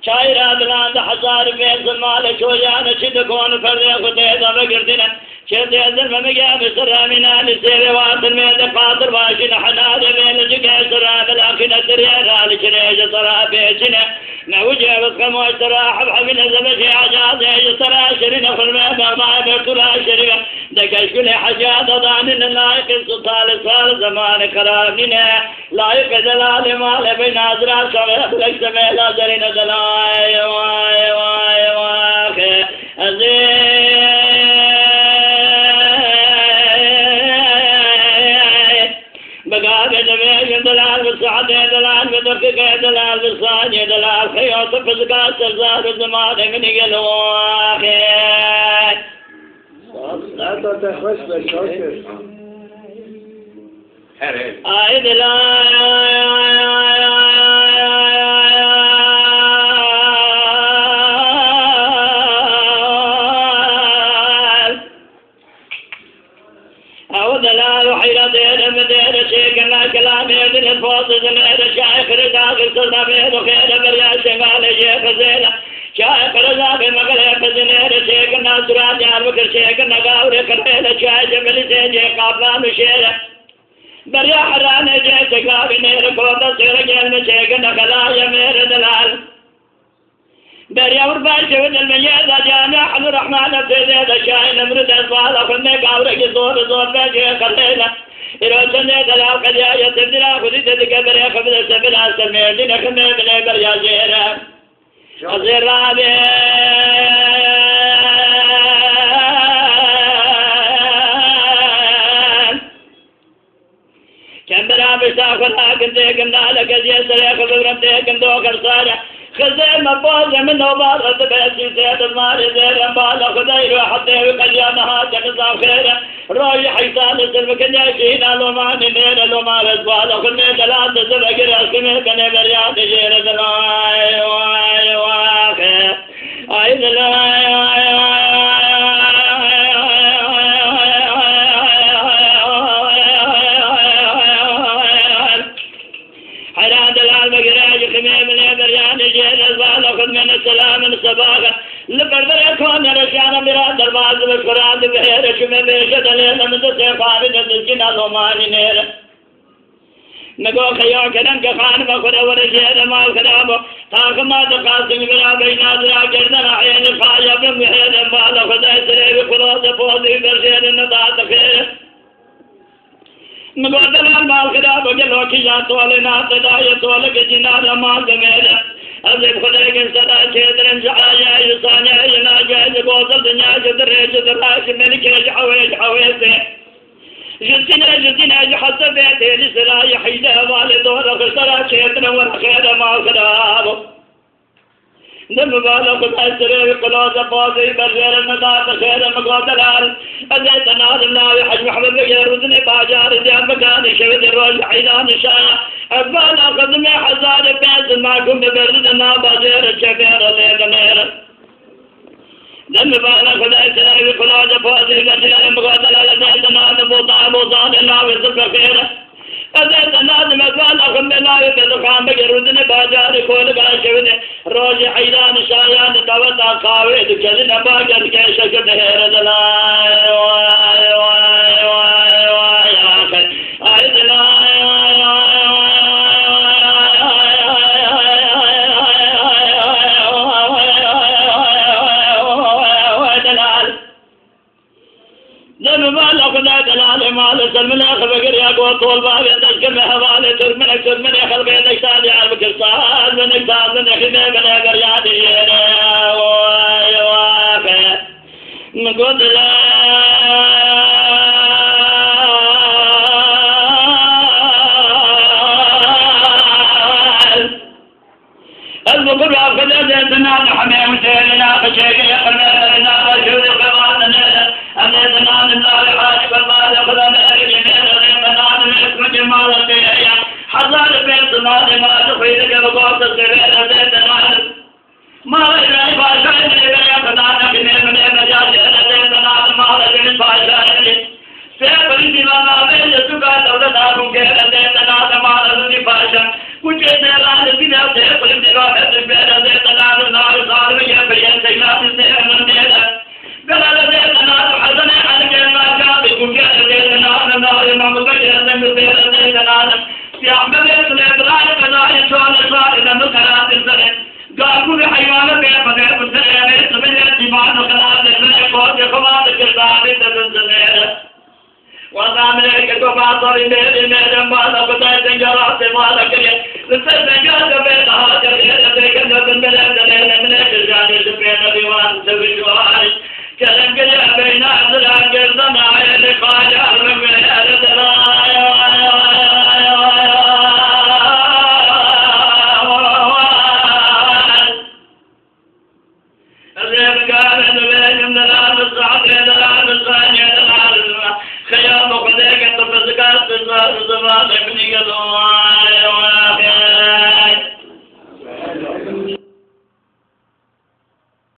شاعر بلاد حصار بيت المال شويان شدكون فريق téda بقردنا شد يزن ممجا بسرامنا لسير واصل ميد قاطر باشن حناد بين جقا سراب الأخنة سريانا لشريج صرا بيشنا نوجه بسكم واشترا حبحبنا زبشي عجاز يجسرا شرنا خلما بغضاء برطلا شرنا دكش كل حجاد ضاننا لايق السلطان صار زمان خرابنا لايق دلال مال بين أزرار شغير لك سميلا زرنا دلال واي واي واي بقى دميج دلال بالسعد دلال بدرك دلال بالصاني دلال خيوط فزقات سرزار الزمان من يقلواخي لا تخش بالشوكر آي دلال دلال حيرة دير مدير شيكنا كلام يدن الفوز زمير شايخ رزاق الصدمير وخير بريا شمال شيخ زينة شايخ رزاق مغلق زمير شيكنا سراج عالبكر شيكنا قاوري كريل شايخ ملسي جي قابلان وشيرة بريا حران جي سكابي نير كوتا سير جيل شيكنا خلايا مير دلال بريا ورباش ود المجازة جامع الرحمن بزيد شاين مرد أصوال أخذنا قاورك زور زور باجي قليلا إروسن دلال قد يا تبدلا خذي تذكر يا خبز سبلا سمير دين خمي بلا بريا زيرا زيرا بي كم برا بساخر لكن تيكم نالك زيسر يا خبرم تيكم دوكر صالح خزين مبوز من نوبار بيسي سيد المال زير مبالا خدير وحطيه وقليانها جنزا خيرا روي حيثان السلم كنياشينا لومان نير لومان اسوالا خدني دلال تسبق راسكمي بني برياد جير دلاي واي واخي اي دلاي من السلام الصباغ لبردر يكون رشانا مراد درباز بشكرات بحير شمي بيشد ليلة من دسيقان دسكنا لوماني نير نقو خيو كنن كخان بخدا ورشيد مال خدابو تاك ما تقاسم برا بين ناظرا كردنا عين خايا بمحيد مال خدا سري بخلاص فوزي برشيد ندات خير نقو دلال مال خدابو جلو كيا طولنا تدايا طولك جنانا مال دميرا أزيد خديك السدا كيدرن جعايا يصانيا يناجا يقوصل دنيا جدري جدراش ملك يجحويج حويسي جزينا يحسب بيتي لسلا يحيدا والدور خسرا كيدرن ورخير ما خدابو دم بالغ الأسرى قلاص فاضي برجر النضاف خير مقاتلال أزيد نار الله يحج محمد يردني باجار زيان مكان شبد الروج حيدان شاء أبال أخذني حزار بيز معكم ببردنا باجر الشبير الليل دم بالغ الأسرى قلاص فاضي برجر مقاتلال أزيد نار بوطان الله وصف خير أزيد الناس مزال أخم لا يتدخان بجردن باجار كل باشون روج حيران شايان دوتا قاويد كذن باجر كيشك دهير دلاي واي واي واي واي آخر آي دلاي دم بالغ لا دلال مال سلم لا خبر يا قوت والباب يدك حوالي ترمنك خلق يدك سالي على بكرسال منك سال من خدمه بلا بريادي واي واي نقول لا البقر أخذ أزيدنا نحمي وسيلنا فشيك يقرنا لنا وشوذ قواتنا أزيدنا لله حاجب الله يأخذ من أجل من أزيدنا من اسم جمال الدنيا حضر بين زمان ما تخيلك بقوة السبيل زيت نادم ما رأينا فاشاين لبنى خدانا من مجال زيت نادم ما رأينا فاشاين سيقل انتظام بين سكا دولتاكم كيف زيت نادم ما رأينا فاشاين كنت سيران بنا سيقل انتظام بين زيت نادم نار صالم يبين سيلات سيئن نيدا قال زيت نادم حسن عنك ما جاب كنت زيت نادم نار ممكن زيت نادم يعمل الإبراهيم كذا يشون الإبراهيم المكرات الزين قالوا لحيوان كيف غير مسلم يسمى الجماعة كذا الزين قوت يخوان الكذاب تزين وزامنك كما صار ميدان بعد قطع تجارات ما لكن لسه بينها كريه لكن من الجانب بين ديوان سبيل كلام كذا بين أزرق الزمان لقايا خيام وخذيك تفزقات الزمان ابني قدوان